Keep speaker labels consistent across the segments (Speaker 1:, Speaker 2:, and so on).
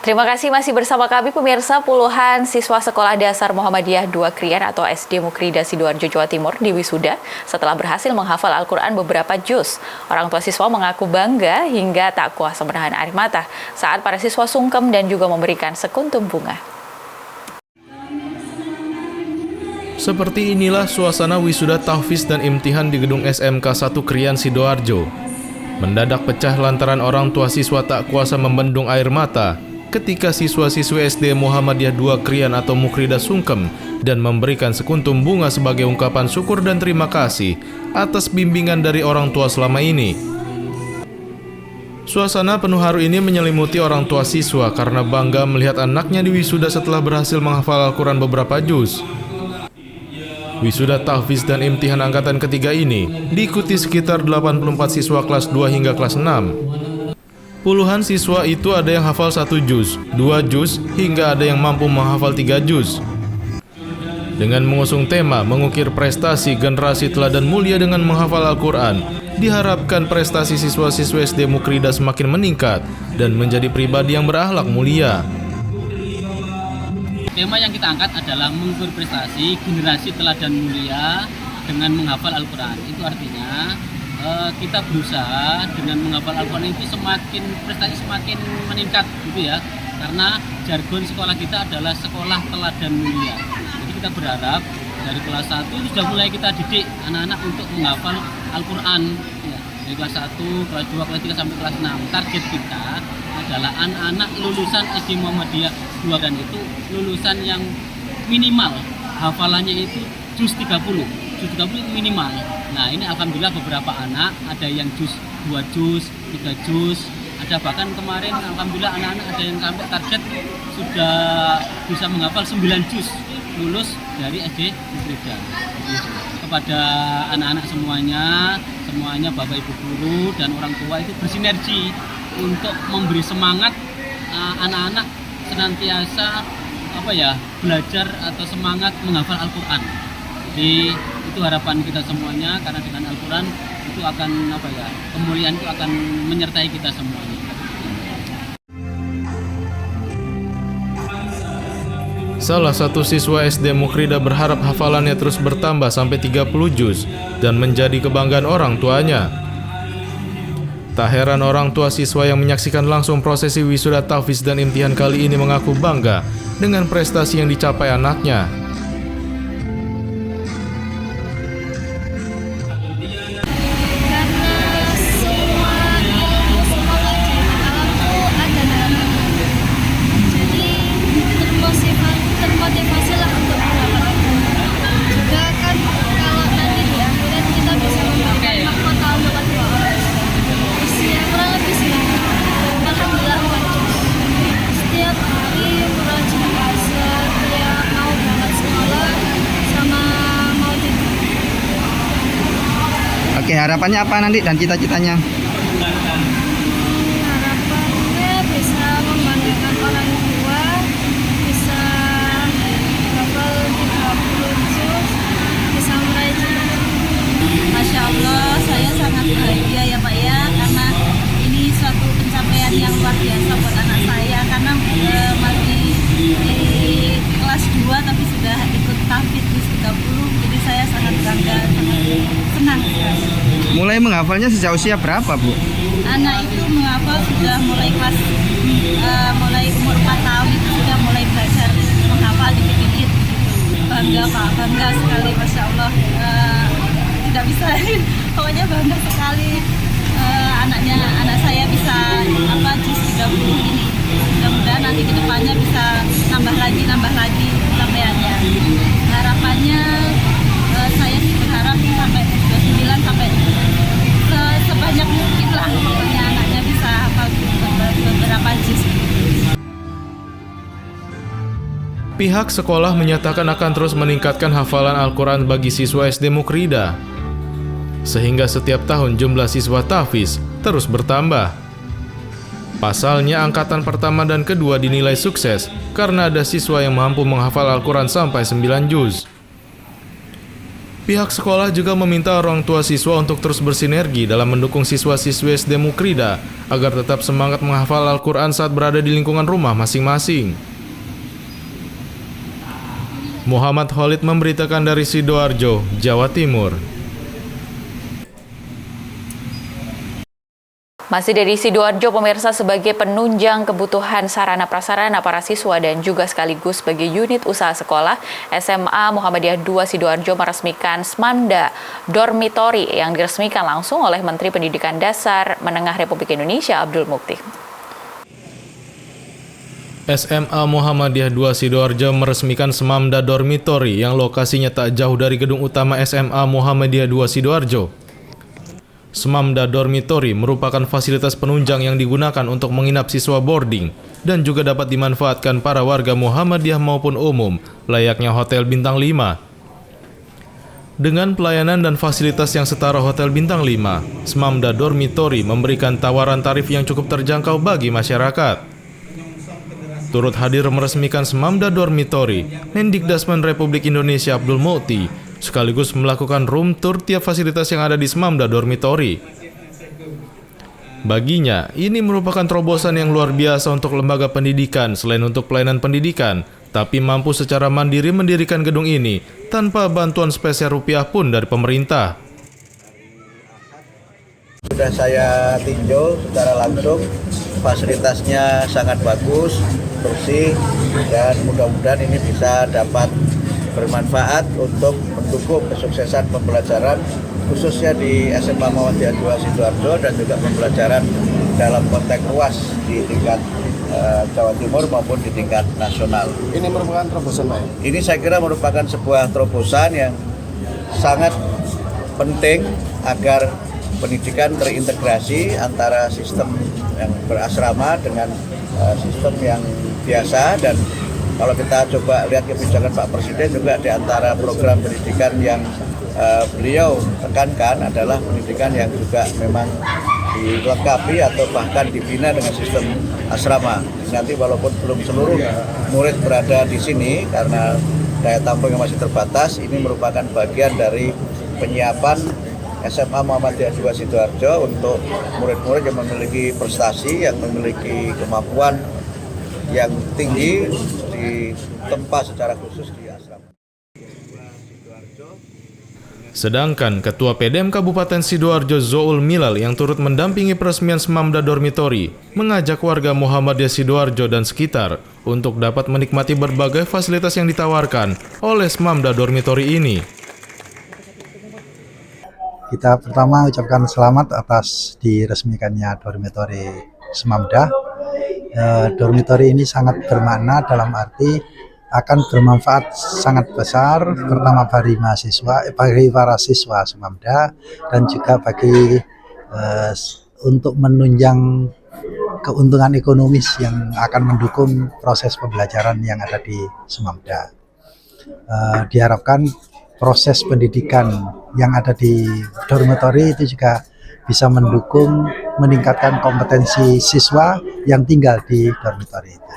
Speaker 1: Terima kasih masih bersama kami pemirsa. Puluhan siswa Sekolah Dasar Muhammadiyah 2 Krian atau SD Mukrida Sidoarjo, Jawa Timur diwisuda setelah berhasil menghafal Al-Quran beberapa juz. Orang tua siswa mengaku bangga hingga tak kuasa menahan air mata saat para siswa sungkem dan juga memberikan sekuntum bunga.
Speaker 2: Seperti inilah suasana wisuda tahfiz dan imtihan di gedung SMK 1 Krian Sidoarjo. Mendadak pecah lantaran orang tua siswa tak kuasa membendung air mata ketika siswa-siswi SD Muhammadiyah 2 Krian atau Mukrida sungkem dan memberikan sekuntum bunga sebagai ungkapan syukur dan terima kasih atas bimbingan dari orang tua selama ini. Suasana penuh haru ini menyelimuti orang tua siswa karena bangga melihat anaknya diwisuda setelah berhasil menghafal Al-Quran beberapa juz. Wisuda tahfiz dan imtihan angkatan ketiga ini diikuti sekitar 84 siswa kelas 2 hingga kelas 6. Puluhan siswa itu ada yang hafal 1 juz, 2 juz, hingga ada yang mampu menghafal 3 juz. Dengan mengusung tema mengukir prestasi generasi teladan mulia dengan menghafal Al-Quran, diharapkan prestasi siswa-siswa SD Mukrida semakin meningkat dan menjadi pribadi yang berakhlak mulia.
Speaker 3: Tema yang kita angkat adalah mengukur prestasi generasi teladan mulia dengan menghafal Al-Quran. Itu artinya kita berusaha dengan menghafal Al-Quran itu prestasi semakin meningkat gitu ya, karena jargon sekolah kita adalah sekolah teladan mulia. Jadi kita berharap dari kelas 1 itu sudah mulai kita didik anak-anak untuk menghafal Al-Quran ya. Dari kelas 1, kelas 2, kelas 3 sampai kelas 6. Target kita adalah anak-anak lulusan SD Muhammadiyah 2 dan itu lulusan yang minimal hafalannya itu juz 30 itu minimal. Nah ini alhamdulillah beberapa anak ada yang juz 2 juz, 3 juz, ada bahkan kemarin alhamdulillah anak-anak ada yang sampai target sudah bisa menghafal 9 juz lulus dari SD Mukrida. Kepada anak-anak semuanya Bapak Ibu guru dan orang tua itu bersinergi untuk memberi semangat anak-anak senantiasa belajar atau semangat menghafal Al-Quran. Jadi itu harapan kita semuanya, karena dengan Al-Quran itu akan kemuliaan itu akan menyertai kita semuanya.
Speaker 2: Salah satu siswa SD Mukrida berharap hafalannya terus bertambah sampai 30 juz dan menjadi kebanggaan orang tuanya. Tak heran orang tua siswa yang menyaksikan langsung prosesi wisuda tahfiz dan imtihan kali ini mengaku bangga dengan prestasi yang dicapai anaknya.
Speaker 4: Oke, harapannya apa nanti dan cita-citanya?
Speaker 5: Harapannya bisa membanggakan orang tua, bisa hafal 30 juz, bisa meraih cita-cita.
Speaker 6: Masya Allah, saya sangat bahagia ya Pak ya, karena ini suatu pencapaian yang luar biasa buat anak saya, karena masih di kelas 2 tapi sudah ikut tahfiz juz 30, jadi saya sangat bangga, sangat senang sekali.
Speaker 4: Mulai menghafalnya sejak usia berapa, Bu?
Speaker 6: Anak itu menghafal sudah mulai mulai umur 4 tahun itu sudah mulai belajar menghafal dikit-dikit. Bangga Pak, bangga sekali, Masya Allah. Tidak bisa, pokoknya bangga sekali anak saya bisa juz 30 ini. Mudah-mudahan nanti ke depannya bisa nambah lagi capaiannya. Harapannya saya sih berharap sampai 29 sampai sebanyak mungkin lah pokoknya anaknya bisa hafal beberapa juz.
Speaker 2: Pihak sekolah menyatakan akan terus meningkatkan hafalan Al-Quran bagi siswa SD Mukrida, sehingga setiap tahun jumlah siswa tahfiz terus bertambah. Pasalnya angkatan pertama dan kedua dinilai sukses karena ada siswa yang mampu menghafal Al-Quran sampai 9 juz. Pihak sekolah juga meminta orang tua siswa untuk terus bersinergi dalam mendukung siswa-siswi SD Mukrida agar tetap semangat menghafal Al-Quran saat berada di lingkungan rumah masing-masing. Muhammad Khalid memberitakan dari Sidoarjo, Jawa Timur.
Speaker 1: Masih dari Sidoarjo, pemirsa, sebagai penunjang kebutuhan sarana prasarana para siswa dan juga sekaligus sebagai unit usaha sekolah, SMA Muhammadiyah 2 Sidoarjo meresmikan Smamda Dormitori yang diresmikan langsung oleh Menteri Pendidikan Dasar Menengah Republik Indonesia Abdul Mukti.
Speaker 2: SMA Muhammadiyah 2 Sidoarjo meresmikan Smamda Dormitori yang lokasinya tak jauh dari gedung utama SMA Muhammadiyah 2 Sidoarjo. Smamda Dormitori merupakan fasilitas penunjang yang digunakan untuk menginap siswa boarding dan juga dapat dimanfaatkan para warga Muhammadiyah maupun umum, layaknya hotel bintang 5. Dengan pelayanan dan fasilitas yang setara hotel bintang 5, Smamda Dormitori memberikan tawaran tarif yang cukup terjangkau bagi masyarakat. Turut hadir meresmikan Smamda Dormitori, Mendikdasmen Republik Indonesia Abdul Mukti, sekaligus melakukan room tour tiap fasilitas yang ada di Smamda Dormitori. Baginya, ini merupakan terobosan yang luar biasa untuk lembaga pendidikan selain untuk pelayanan pendidikan, tapi mampu secara mandiri mendirikan gedung ini tanpa bantuan spesial rupiah pun dari pemerintah.
Speaker 7: Sudah saya tinjau secara langsung, fasilitasnya sangat bagus, bersih, dan mudah-mudahan ini bisa dapat bermanfaat untuk mendukung kesuksesan pembelajaran khususnya di SMA Muhammadiyah 2 Sidoarjo dan juga pembelajaran dalam konteks luas di tingkat Jawa Timur maupun di tingkat nasional.
Speaker 8: Ini merupakan terobosan, Pak?
Speaker 7: Ini saya kira merupakan sebuah terobosan yang sangat penting agar pendidikan terintegrasi antara sistem yang berasrama dengan sistem yang biasa. Dan kalau kita coba lihat kebijakan Pak Presiden juga di antara program pendidikan yang beliau tekankan adalah pendidikan yang juga memang dilengkapi atau bahkan dibina dengan sistem asrama. Nanti walaupun belum seluruh murid berada di sini karena daya tampung yang masih terbatas, ini merupakan bagian dari penyiapan SMA Muhammadiyah 2 Sidoarjo untuk murid-murid yang memiliki prestasi, yang memiliki kemampuan yang tinggi ditempa secara khusus di asrama.
Speaker 2: Sedangkan Ketua PDM Kabupaten Sidoarjo Zoul Milal yang turut mendampingi peresmian Smamda Dormitori mengajak warga Muhammadiyah Sidoarjo dan sekitar untuk dapat menikmati berbagai fasilitas yang ditawarkan oleh Smamda Dormitori ini.
Speaker 9: Kita pertama ucapkan selamat atas diresmikannya dormitori Smamda. Dormitori ini sangat bermakna dalam arti akan bermanfaat sangat besar, pertama bagi mahasiswa, bagi para siswa Smamda, dan juga bagi untuk menunjang keuntungan ekonomis yang akan mendukung proses pembelajaran yang ada di Smamda. Diharapkan proses pendidikan yang ada di dormitori itu juga bisa mendukung meningkatkan kompetensi siswa yang tinggal di dormitori itu,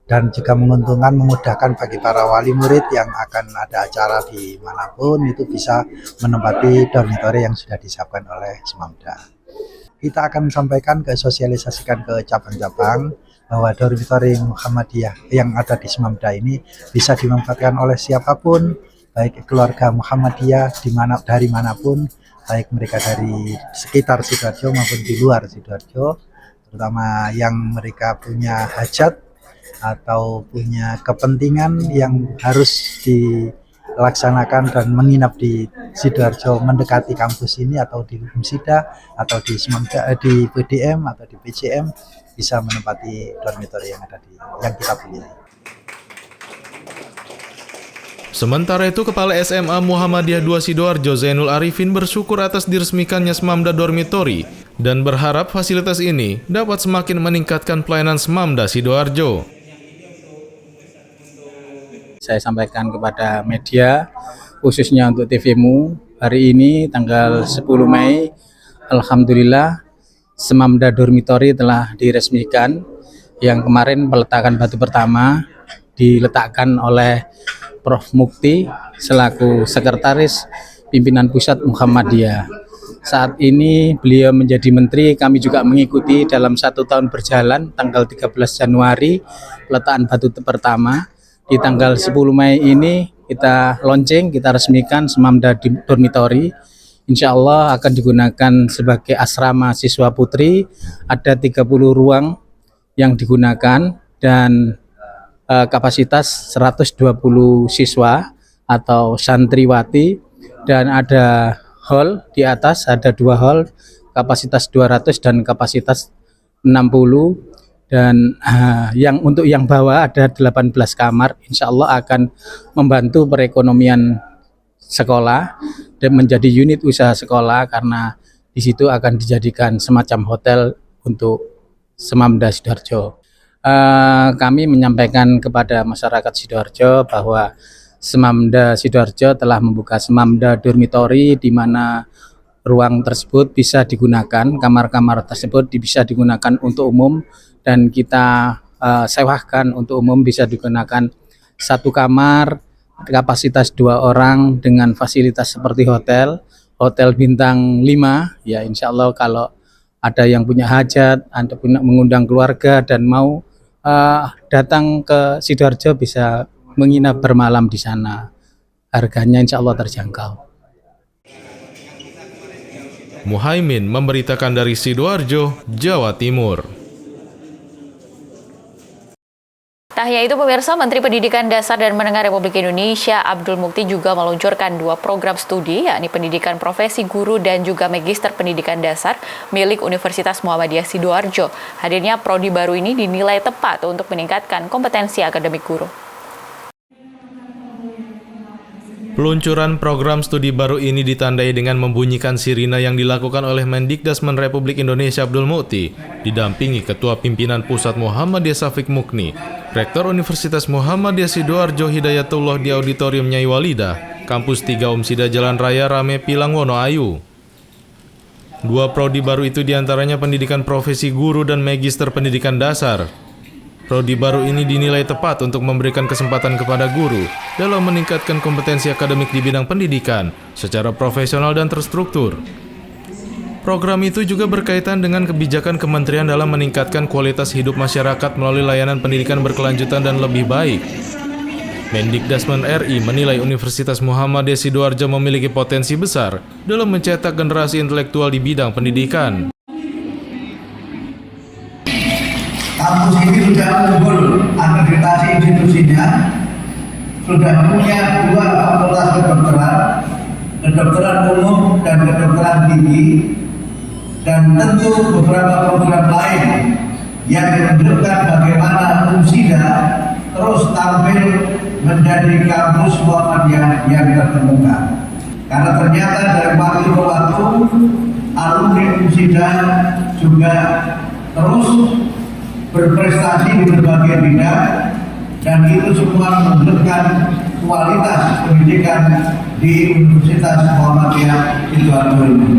Speaker 9: dan juga menguntungkan, memudahkan bagi para wali murid yang akan ada acara di manapun itu bisa menempati dormitori yang sudah disiapkan oleh Smamda. Kita akan sampaikan sosialisasikan ke cabang-cabang bahwa dormitori Muhammadiyah yang ada di Smamda ini bisa dimanfaatkan oleh siapapun, baik keluarga Muhammadiyah dari manapun, baik mereka dari sekitar Sidoarjo maupun di luar Sidoarjo, terutama yang mereka punya hajat atau punya kepentingan yang harus dilaksanakan dan menginap di Sidoarjo mendekati kampus ini atau di Humsida atau di Smamda, di PDM atau di PCM, bisa menempati dormitori yang kita pilih.
Speaker 2: Sementara itu, Kepala SMA Muhammadiyah 2 Sidoarjo Zainul Arifin bersyukur atas diresmikannya Smamda Dormitori dan berharap fasilitas ini dapat semakin meningkatkan pelayanan Smamda Sidoarjo.
Speaker 10: Saya sampaikan kepada media, khususnya untuk TVMU, hari ini tanggal 10 Mei, alhamdulillah Smamda Dormitori telah diresmikan. Yang kemarin peletakan batu pertama diletakkan oleh Prof. Mukti selaku Sekretaris pimpinan pusat Muhammadiyah. Saat ini beliau menjadi menteri, kami juga mengikuti dalam 1 tahun berjalan. Tanggal 13 Januari peletakan batu pertama. Di tanggal 10 Mei ini kita launching, kita resmikan Semamda Dormitory. Insya Allah akan digunakan sebagai asrama siswa putri. Ada 30 ruang yang digunakan dan kapasitas 120 siswa atau santriwati, dan ada hall di atas, ada 2 hall kapasitas 200 dan kapasitas 60, dan untuk yang bawah ada 18 kamar. Insya Allah akan membantu perekonomian sekolah dan menjadi unit usaha sekolah, karena di situ akan dijadikan semacam hotel untuk Semamda Sidoarjo. Kami menyampaikan kepada masyarakat Sidoarjo bahwa Semamda Sidoarjo telah membuka Semamda Dormitory, di mana ruang tersebut bisa digunakan, kamar-kamar tersebut bisa digunakan untuk umum, dan kita sewakan untuk umum bisa digunakan 1 kamar kapasitas 2 orang dengan fasilitas seperti hotel bintang 5. Ya, insya Allah kalau ada yang punya hajat, ada punya mengundang keluarga dan mau datang ke Sidoarjo bisa menginap bermalam di sana. Harganya insya Allah terjangkau.
Speaker 2: Muhaimin memberitakan dari Sidoarjo, Jawa Timur.
Speaker 1: Tak hanya itu pemirsa, Menteri Pendidikan Dasar dan Menengah Republik Indonesia Abdul Mukti juga meluncurkan 2 program studi, yakni Pendidikan Profesi Guru dan juga Magister Pendidikan Dasar milik Universitas Muhammadiyah Sidoarjo. Hadirnya prodi baru ini dinilai tepat untuk meningkatkan kompetensi akademik guru.
Speaker 2: Peluncuran program studi baru ini ditandai dengan membunyikan sirina yang dilakukan oleh Mendikdasmen Republik Indonesia Abdul Mukti, didampingi Ketua Pimpinan Pusat Muhammadiyah Syafiq Mukni, Rektor Universitas Muhammadiyah Sidoarjo Hidayatullah di Auditorium Nyai Walidah, Kampus 3 Umsida Jalan Raya Rame Pilang Wonoayu. 2 prodi baru itu diantaranya Pendidikan Profesi Guru dan Magister Pendidikan Dasar. Prodi baru ini dinilai tepat untuk memberikan kesempatan kepada guru dalam meningkatkan kompetensi akademik di bidang pendidikan secara profesional dan terstruktur. Program itu juga berkaitan dengan kebijakan kementerian dalam meningkatkan kualitas hidup masyarakat melalui layanan pendidikan berkelanjutan dan lebih baik. Mendikdasmen RI menilai Universitas Muhammadiyah Sidoarjo memiliki potensi besar dalam mencetak generasi intelektual di bidang pendidikan.
Speaker 8: Kampus ini sudah unggul akreditasi institusinya, sudah punya 2 fakultas kedokteran umum dan kedokteran tinggi, dan tentu beberapa program lain yang menunjukkan bagaimana Umsida terus tampil menjadi kampus Muhammadiyah yang terkemuka. Karena ternyata dari waktu ke waktu alumni Umsida juga terus berprestasi di berbagai bidang, dan itu semua menunjukkan kualitas pendidikan di Universitas Muhammadiyah Sidoarjo ini.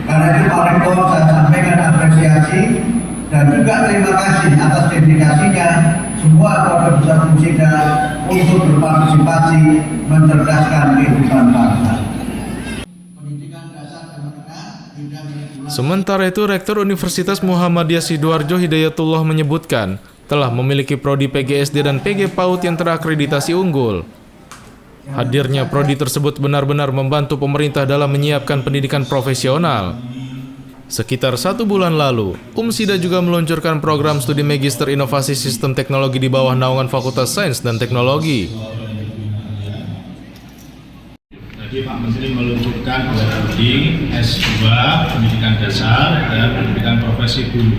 Speaker 8: Karena itu Pak Rektor saya sampaikan apresiasi dan juga terima kasih atas dedikasinya semua keluarga besar Umsida untuk berpartisipasi mencerdaskan kehidupan bangsa.
Speaker 2: Sementara itu, Rektor Universitas Muhammadiyah Sidoarjo Hidayatullah menyebutkan telah memiliki prodi PGSD dan PG PAUD yang terakreditasi unggul. Hadirnya prodi tersebut benar-benar membantu pemerintah dalam menyiapkan pendidikan profesional. Sekitar 1 bulan lalu, Umsida juga meluncurkan program studi Magister Inovasi Sistem Teknologi di bawah naungan Fakultas Sains dan Teknologi.
Speaker 11: Jadi Pak Menteri meluncurkan 2 prodi S2 Pendidikan Dasar dan Pendidikan Profesi Guru.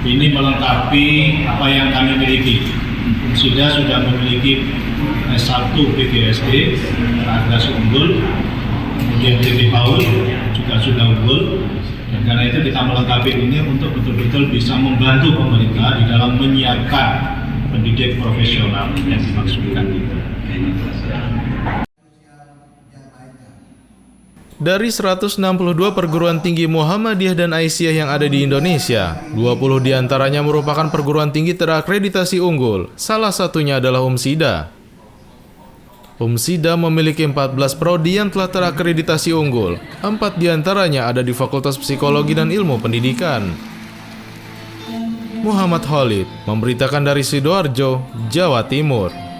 Speaker 11: Ini melengkapi apa yang kami miliki. Umsida sudah memiliki S1 PGSD, agak unggul, kemudian PG PAUD juga sudah unggul. Dan karena itu kita melengkapi ini untuk betul-betul bisa membantu pemerintah di dalam menyiapkan pendidik profesional yang dimaksudkan itu.
Speaker 2: Dari 162 perguruan tinggi Muhammadiyah dan Aisyah yang ada di Indonesia, 20 diantaranya merupakan perguruan tinggi terakreditasi unggul, salah satunya adalah Umsida. Pemsida memiliki 14 prodi yang telah terakreditasi unggul. 4 diantaranya ada di Fakultas Psikologi dan Ilmu Pendidikan. Muhammad Khalid memberitakan dari Sidoarjo, Jawa Timur.